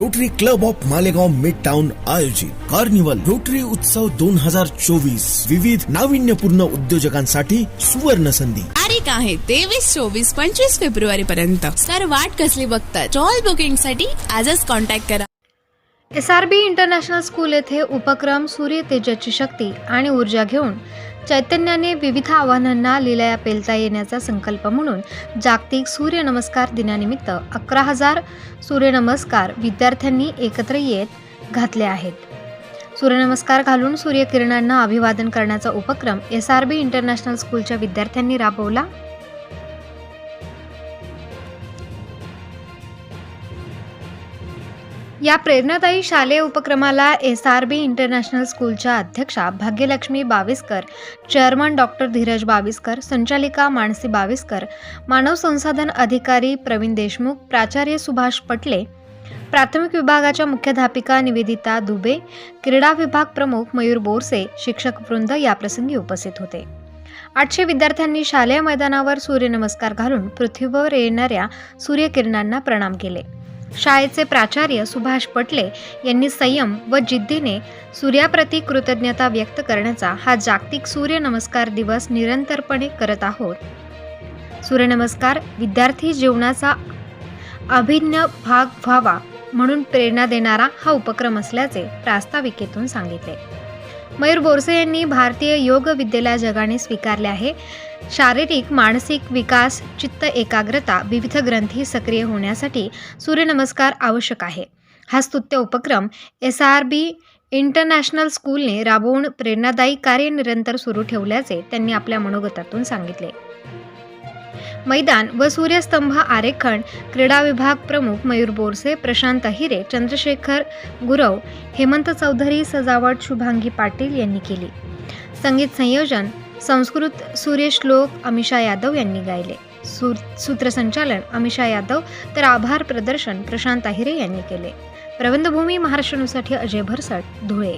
Rotary club of Malegaon mid town आयोजित carnival rotary उत्सव 2024 विविध नाविन्यपूर्ण उद्योजकांसाठी सुवर्ण संधी. तारीख आहे 23, 24, 25 फेब्रुवारी पर्यंत. तर वाट कसली बघतात? स्टॉल बुकिंग साठी आजच कॉन्टॅक्ट करा. SRB इंटरनॅशनल स्कूल येथे उपक्रम सूर्य तेजाची शक्ती आणि ऊर्जा घेऊन चैतन्याने विविध आव्हानांना लिलया पेलता येण्याचा संकल्प म्हणून जागतिक सूर्यनमस्कार दिनानिमित्त 11,000 सूर्यनमस्कार विद्यार्थ्यांनी एकत्र येत घातले आहेत. सूर्यनमस्कार घालून सूर्यकिरणांना अभिवादन करण्याचा उपक्रम SRB इंटरनॅशनल स्कूलच्या विद्यार्थ्यांनी राबवला. या प्रेरणादायी शालेय उपक्रमाला SRB इंटरनॅशनल स्कूलच्या अध्यक्षा भाग्यलक्ष्मी बाविस्कर, चेअरमन डॉक्टर धीरज बाविस्कर, संचालिका मानसी बाविस्कर, मानव संसाधन अधिकारी प्रवीण देशमुख, प्राचार्य सुभाष पटले, प्राथमिक विभागाच्या मुख्याध्यापिका निवेदिता दुबे, क्रीडा विभाग प्रमुख मयूर बोरसे, शिक्षक वृंद याप्रसंगी उपस्थित होते. 800 विद्यार्थ्यांनी शालेय मैदानावर सूर्यनमस्कार घालून पृथ्वीवर येणाऱ्या सूर्यकिरणांना प्रणाम केले. शाळेचे प्राचार्य सुभाष पटले यांनी संयम व जिद्दीने सूर्याप्रती कृतज्ञता व्यक्त करण्याचा हा जागतिक सूर्यनमस्कार दिवस निरंतरपणे करत आहोत. सूर्यनमस्कार विद्यार्थी जीवनाचा अभिन्न भाग व्हावा म्हणून प्रेरणा देणारा हा उपक्रम असल्याचे प्रास्ताविकेतून सांगितले. मयूर बोरसे यांनी भारतीय योग विद्येला जगाने स्वीकारले आहे. शारीरिक मानसिक विकास, चित्त एकाग्रता, विविध ग्रंथी सक्रिय होण्यासाठी सूर्यनमस्कार आवश्यक आहे. हा स्तुत्य उपक्रम SRB इंटरनॅशनल स्कूलने राबवून प्रेरणादायी कार्य निरंतर सुरू ठेवल्याचे त्यांनी आपल्या मनोगतातून सांगितले. मैदान व सूर्यस्तंभ आरेखन क्रीडा विभाग प्रमुख मयूर बोरसे, प्रशांत हिरे, चंद्रशेखर गुरव, हेमंत चौधरी, सजावट शुभांगी पाटील यांनी केली. संगीत संयोजन संस्कृत सूर्यश्लोक अमिषा यादव यांनी गायले. सूत्रसंचालन अमिषा यादव तर आभार प्रदर्शन प्रशांत हिरे यांनी केले. प्रबंधभूमी महाराष्ट्र न्यूजसाठी अजय भरसट, धुळे.